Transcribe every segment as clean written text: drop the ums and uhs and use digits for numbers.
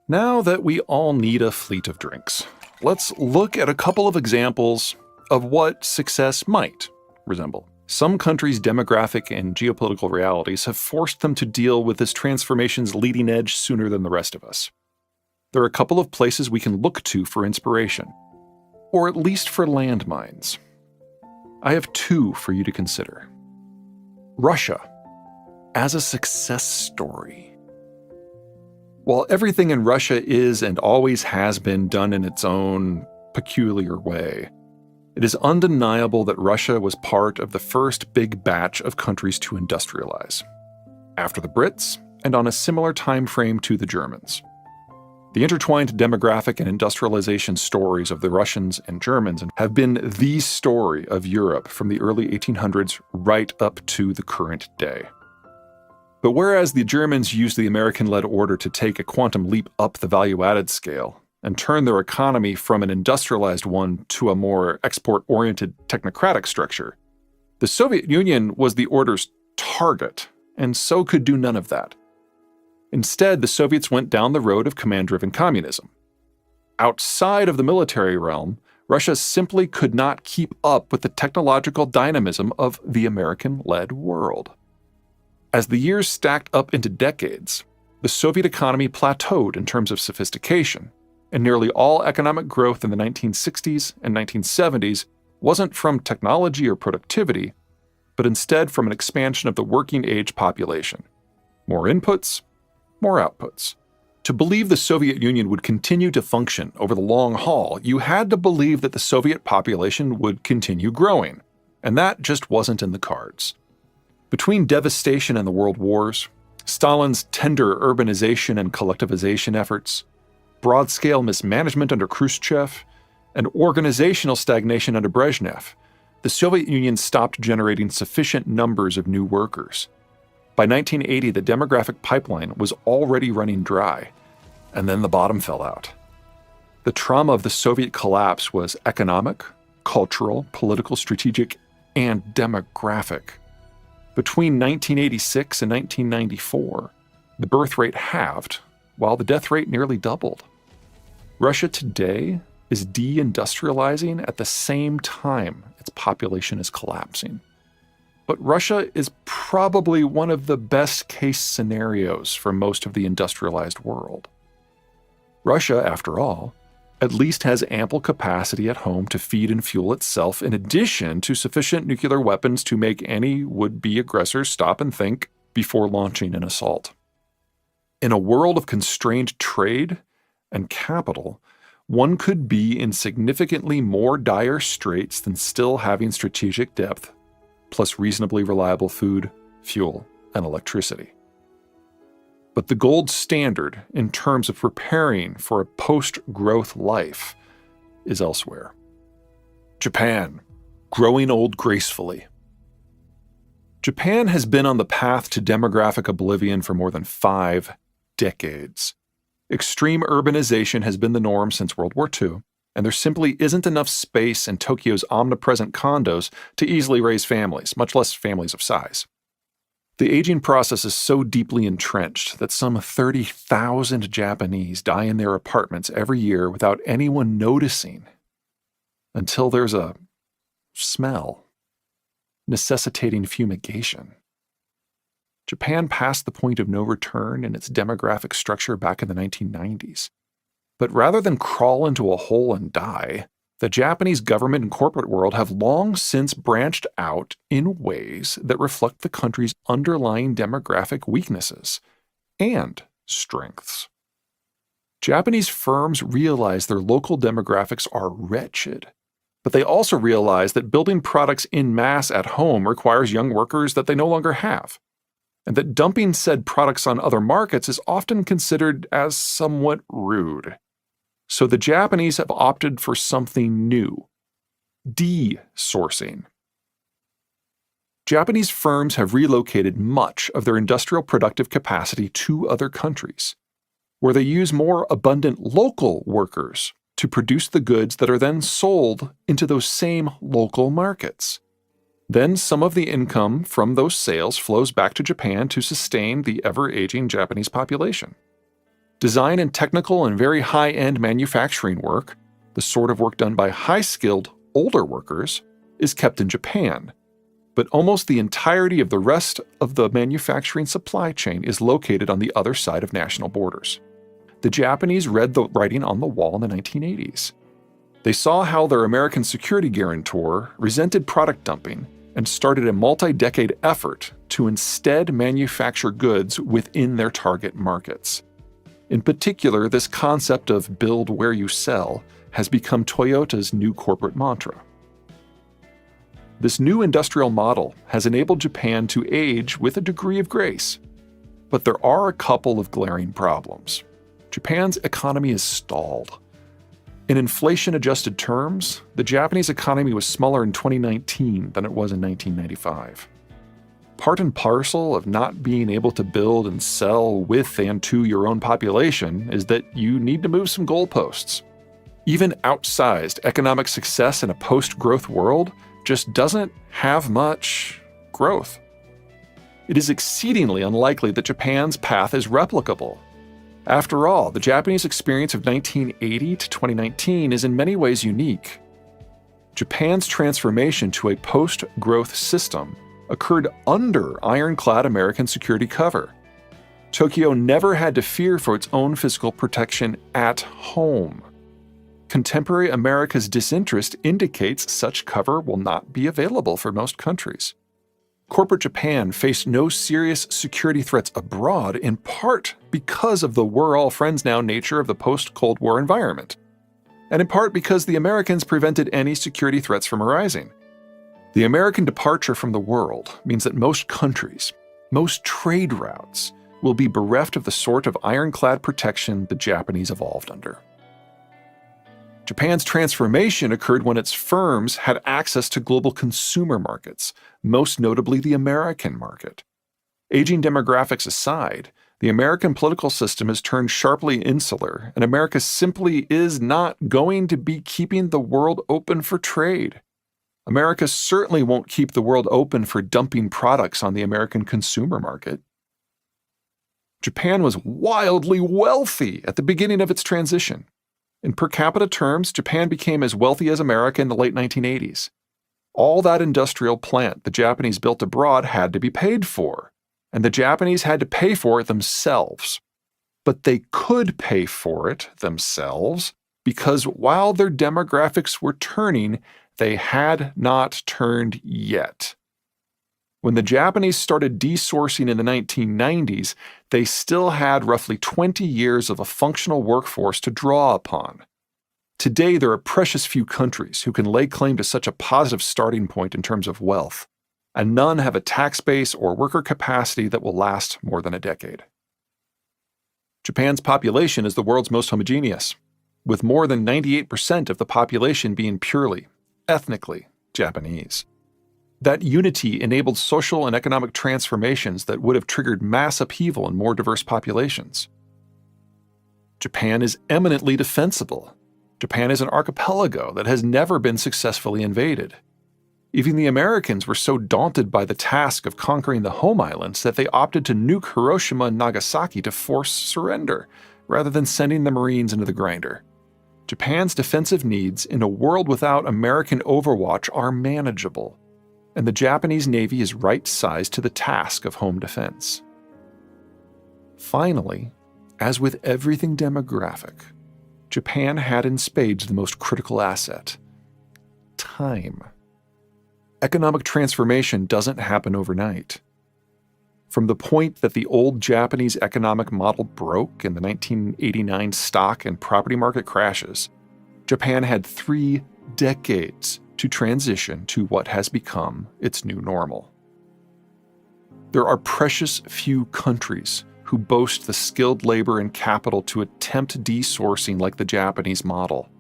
Now that we all need a fleet of drinks, let's look at a couple of examples of what success might resemble. Some countries' demographic and geopolitical realities have forced them to deal with this transformation's leading edge sooner than the rest of us. There are a couple of places we can look to for inspiration, or at least for landmines. I have two for you to consider. Russia, as a success story. While everything in Russia is and always has been done in its own peculiar way, it is undeniable that Russia was part of the first big batch of countries to industrialize, after the Brits and on a similar time frame to the Germans. The intertwined demographic and industrialization stories of the Russians and Germans have been the story of Europe from the early 1800s right up to the current day. But whereas the Germans used the American-led order to take a quantum leap up the value-added scale and turn their economy from an industrialized one to a more export-oriented technocratic structure, the Soviet Union was the order's target, and so could do none of that. Instead, the Soviets went down the road of command-driven communism. Outside of the military realm, Russia simply could not keep up with the technological dynamism of the American-led world. As the years stacked up into decades, the Soviet economy plateaued in terms of sophistication, and nearly all economic growth in the 1960s and 1970s wasn't from technology or productivity, but instead from an expansion of the working-age population. More inputs, more outputs. To believe the Soviet Union would continue to function over the long haul, you had to believe that the Soviet population would continue growing, and that just wasn't in the cards. Between devastation and the world wars, Stalin's tender urbanization and collectivization efforts, broad-scale mismanagement under Khrushchev, and organizational stagnation under Brezhnev, the Soviet Union stopped generating sufficient numbers of new workers. By 1980, the demographic pipeline was already running dry, and then the bottom fell out. The trauma of the Soviet collapse was economic, cultural, political, strategic, and demographic. Between 1986 and 1994, the birth rate halved, while the death rate nearly doubled. Russia today is deindustrializing at the same time its population is collapsing. But Russia is probably one of the best-case scenarios for most of the industrialized world. Russia, after all, at least has ample capacity at home to feed and fuel itself, in addition to sufficient nuclear weapons to make any would-be aggressors stop and think before launching an assault. In a world of constrained trade and capital, one could be in significantly more dire straits than still having strategic depth, plus reasonably reliable food, fuel, and electricity. But the gold standard in terms of preparing for a post-growth life is elsewhere. Japan, growing old gracefully. Japan has been on the path to demographic oblivion for more than 5 decades. Extreme urbanization has been the norm since World War II, and there simply isn't enough space in Tokyo's omnipresent condos to easily raise families, much less families of size. The aging process is so deeply entrenched that some 30,000 Japanese die in their apartments every year without anyone noticing, until there's a smell necessitating fumigation. Japan passed the point of no return in its demographic structure back in the 1990s. But rather than crawl into a hole and die, the Japanese government and corporate world have long since branched out in ways that reflect the country's underlying demographic weaknesses and strengths. Japanese firms realize their local demographics are wretched, but they also realize that building products en masse at home requires young workers that they no longer have, and that dumping said products on other markets is often considered as somewhat rude. So the Japanese have opted for something new: de-sourcing. Japanese firms have relocated much of their industrial productive capacity to other countries, where they use more abundant local workers to produce the goods that are then sold into those same local markets. Then some of the income from those sales flows back to Japan to sustain the ever-aging Japanese population. Design and technical and very high-end manufacturing work, the sort of work done by high-skilled, older workers, is kept in Japan. But almost the entirety of the rest of the manufacturing supply chain is located on the other side of national borders. The Japanese read the writing on the wall in the 1980s. They saw how their American security guarantor resented product dumping and started a multi-decade effort to instead manufacture goods within their target markets. In particular, this concept of build where you sell has become Toyota's new corporate mantra. This new industrial model has enabled Japan to age with a degree of grace. But there are a couple of glaring problems. Japan's economy is stalled. In inflation-adjusted terms, the Japanese economy was smaller in 2019 than it was in 1995. Part and parcel of not being able to build and sell with and to your own population is that you need to move some goalposts. Even outsized economic success in a post-growth world just doesn't have much growth. It is exceedingly unlikely that Japan's path is replicable. After all, the Japanese experience of 1980 to 2019 is in many ways unique. Japan's transformation to a post-growth system occurred under ironclad American security cover. Tokyo never had to fear for its own physical protection at home. Contemporary America's disinterest indicates such cover will not be available for most countries. Corporate Japan faced no serious security threats abroad, in part because of the we're-all-friends-now nature of the post-Cold War environment, and in part because the Americans prevented any security threats from arising. The American departure from the world means that most countries, most trade routes, will be bereft of the sort of ironclad protection the Japanese evolved under. Japan's transformation occurred when its firms had access to global consumer markets, most notably the American market. Aging demographics aside, the American political system has turned sharply insular, and America simply is not going to be keeping the world open for trade. America certainly won't keep the world open for dumping products on the American consumer market. Japan was wildly wealthy at the beginning of its transition. In per capita terms, Japan became as wealthy as America in the late 1980s. All that industrial plant the Japanese built abroad had to be paid for, and the Japanese had to pay for it themselves. But they could pay for it themselves because while their demographics were turning, they had not turned yet. When the Japanese started desourcing in the 1990s, they still had roughly 20 years of a functional workforce to draw upon. Today, there are precious few countries who can lay claim to such a positive starting point in terms of wealth, and none have a tax base or worker capacity that will last more than a decade. Japan's population is the world's most homogeneous, with more than 98% of the population being purely, ethnically Japanese. That unity enabled social and economic transformations that would have triggered mass upheaval in more diverse populations. Japan is eminently defensible. Japan is an archipelago that has never been successfully invaded. Even the Americans were so daunted by the task of conquering the home islands that they opted to nuke Hiroshima and Nagasaki to force surrender, rather than sending the Marines into the grinder. Japan's defensive needs in a world without American overwatch are manageable, and the Japanese Navy is right-sized to the task of home defense. Finally, as with everything demographic, Japan had in spades the most critical asset: time. Economic transformation doesn't happen overnight. From the point that the old Japanese economic model broke in the 1989 stock and property market crashes, Japan had 3 decades to transition to what has become its new normal. There are precious few countries who boast the skilled labor and capital to attempt desourcing like the Japanese model.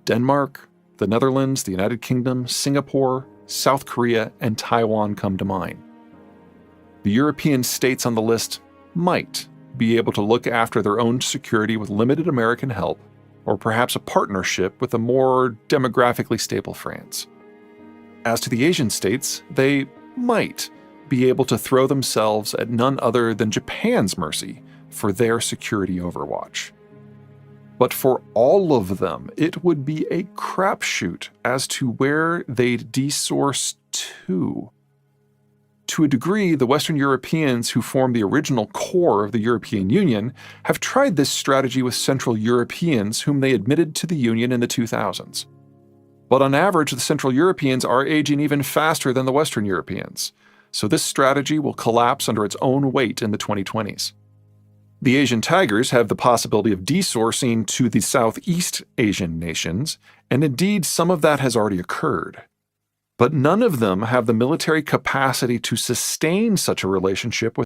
Denmark, the Netherlands, the United Kingdom, Singapore, South Korea, and Taiwan come to mind. The European states on the list might be able to look after their own security with limited American help, or perhaps a partnership with a more demographically stable France. As to the Asian states, they might be able to throw themselves at none other than Japan's mercy for their security overwatch. But for all of them, it would be a crapshoot as to where they'd desource to. To a degree, the Western Europeans who formed the original core of the European Union have tried this strategy with Central Europeans whom they admitted to the Union in the 2000s. But on average, the Central Europeans are aging even faster than the Western Europeans, so this strategy will collapse under its own weight in the 2020s. The Asian tigers have the possibility of desourcing to the Southeast Asian nations, and indeed some of that has already occurred. But none of them have the military capacity to sustain such a relationship with